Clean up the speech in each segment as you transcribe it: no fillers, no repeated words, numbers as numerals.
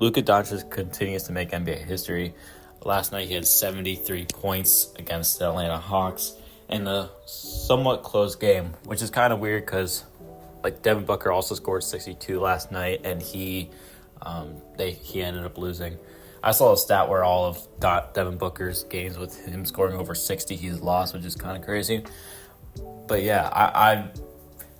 Luka Doncic continues to make NBA history. Last night he had 73 points against the Atlanta Hawks in a somewhat close game, which is kind of weird because Devin Booker also scored 62 last night, and he ended up losing. I saw a stat where all of Devin Booker's games with him scoring over 60, he's lost, which is kind of crazy. But yeah,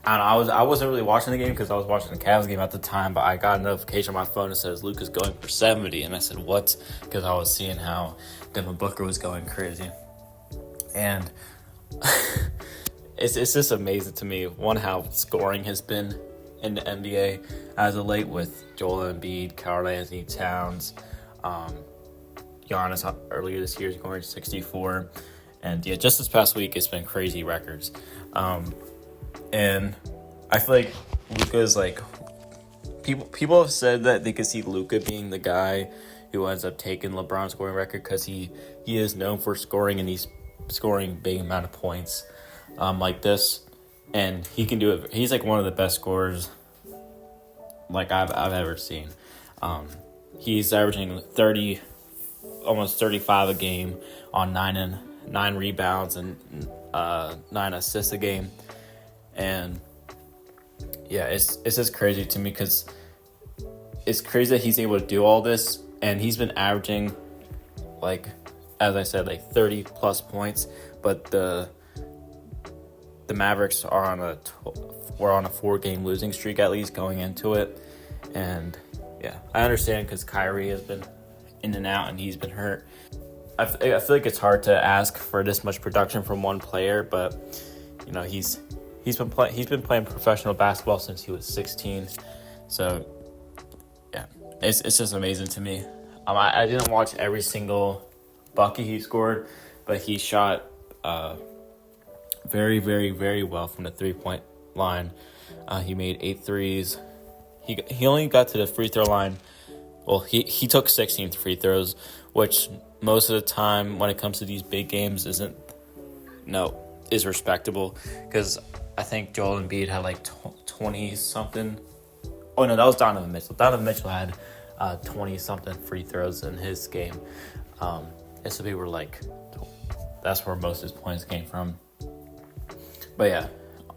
I wasn't really watching the game because I was watching the Cavs game at the time, but I got a notification on my phone that says Luka's going for 70, and I said, what? Because I was seeing how Devin Booker was going crazy. And it's just amazing to me, one, how scoring has been in the NBA as of late with Joel Embiid, Karl Anthony Towns, Giannis earlier this year is going 64. And yeah, just this past week, it's been crazy records. And I feel like Luka is people have said that they could see Luka being the guy who ends up taking LeBron's scoring record because he is known for scoring, and he's scoring big amount of points like this, and he can do it. He's one of the best scorers I've ever seen. He's averaging 30, almost 35 a game on 9 rebounds and 9 assists a game. And yeah, it's just crazy to me because it's crazy that he's able to do all this, and he's been averaging, as I said, 30 plus points. But the Mavericks are on a 4-game losing streak at least going into it, and yeah, I understand because Kyrie has been in and out and he's been hurt. I feel like it's hard to ask for this much production from one player, but he's been playing professional basketball since he was 16, so yeah, it's just amazing to me. I didn't watch every single bucket he scored, but he shot very, very, very well from the 3-point line. He made 8 threes. He only got to the free throw line. Well, he took 16 free throws, which most of the time when it comes to these big games is respectable, because I think Joel Embiid had 20 something. Oh no, that was Donovan Mitchell. Donovan Mitchell had 20 something free throws in his game. And so people were that's where most of his points came from. But yeah,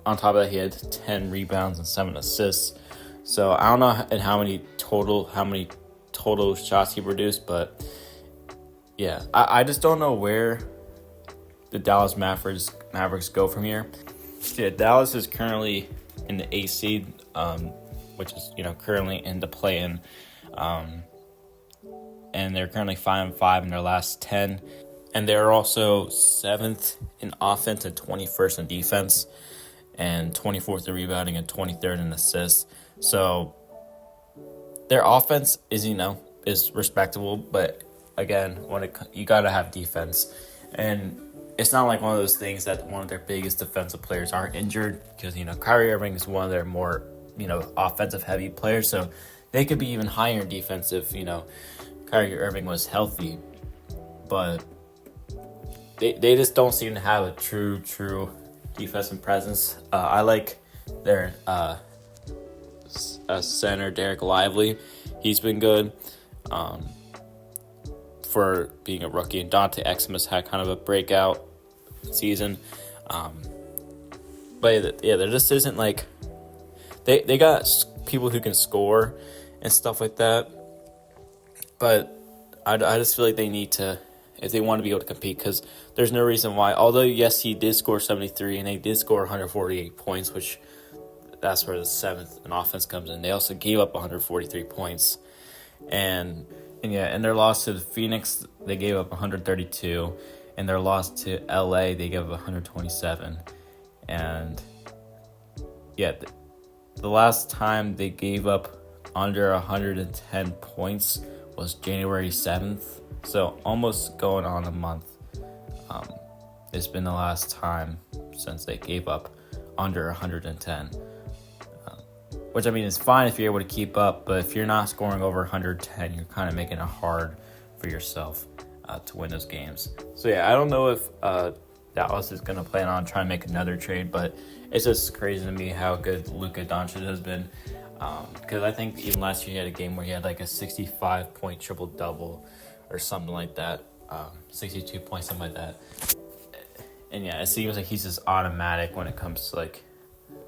on top of that, he had 10 rebounds and 7 assists. So I don't know how many total shots he produced, but yeah, I just don't know where the Dallas Mavericks go from here. Yeah, Dallas is currently in the 8th seed, which is currently in the play-in, and they're currently 5-5 in their last 10, and they're also 7th in offense and 21st in defense, and 24th in rebounding and 23rd in assists. So their offense is respectable, but again, you gotta have defense, and it's not one of those things that one of their biggest defensive players aren't injured, because Kyrie Irving is one of their more offensive heavy players, so they could be even higher in defense if Kyrie Irving was healthy, but they just don't seem to have a true defensive presence. I like their center, Derek Lively. He's been good for being a rookie, and Dante Exum has had kind of a breakout season. But yeah, there just isn't they got people who can score and stuff like that. But I just feel like they need to, if they want to be able to compete, because there's no reason why. Although yes, he did score 73 and they did score 148 points, which that's where the 7th in offense comes in. They also gave up 143 points, and yeah, in their loss to the Phoenix, they gave up 132. In their loss to LA, they gave up 127. And yeah, the last time they gave up under 110 points was January 7th. So almost going on a month. It's been the last time since they gave up under 110. Which, is fine if you're able to keep up, but if you're not scoring over 110, you're kind of making it hard for yourself to win those games. So yeah, I don't know if Dallas is going to plan on trying to make another trade, but it's just crazy to me how good Luka Doncic has been. Because I think even last year he had a game where he had like a 65-point triple-double or something like that. 62 points, something like that. And yeah, it seems like he's just automatic when it comes to like...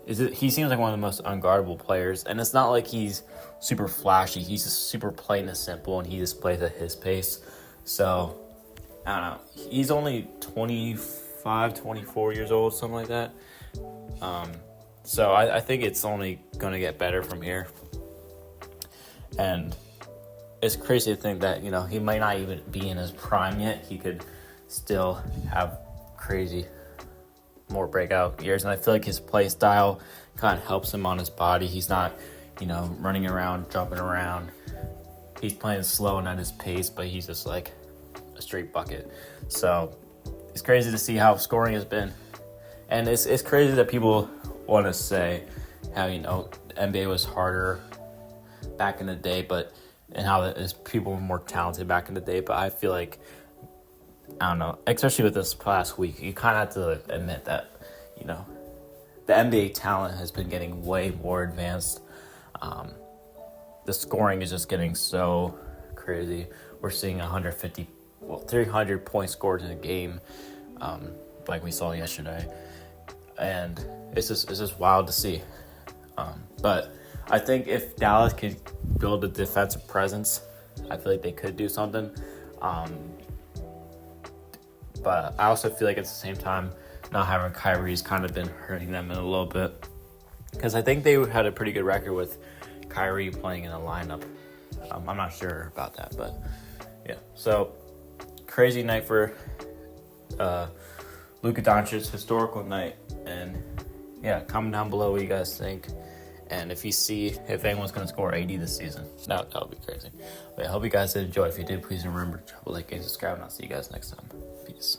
He seems like one of the most unguardable players. And it's not like he's super flashy. He's just super plain and simple, and he just plays at his pace. So, I don't know. He's only 25, 24 years old, something like that. So I think it's only going to get better from here. And it's crazy to think that, he might not even be in his prime yet. He could still have crazy more breakout years. And I feel like his play style kind of helps him on his body. He's not, running around, jumping around. He's playing slow and at his pace, but he's just like a straight bucket. So it's crazy to see how scoring has been. And it's crazy that people want to say how, the NBA was harder back in the day, and how people were more talented back in the day. But I feel like, I don't know, especially with this past week, you kind of have to admit that, the NBA talent has been getting way more advanced. The scoring is just getting so crazy. We're seeing 300 points scored in a game, like we saw yesterday. And it's just wild to see. But I think if Dallas could build a defensive presence, I feel like they could do something. But I also feel like at the same time, not having Kyrie's kind of been hurting them in a little bit. Because I think they had a pretty good record with Kyrie playing in a lineup. I'm not sure about that, but yeah. So, crazy night for Luka Doncic, historical night. And yeah, comment down below what you guys think. And if anyone's going to score 80 this season, that would be crazy. But I hope you guys did enjoy. If you did, please remember to drop a like and subscribe, and I'll see you guys next time. Peace.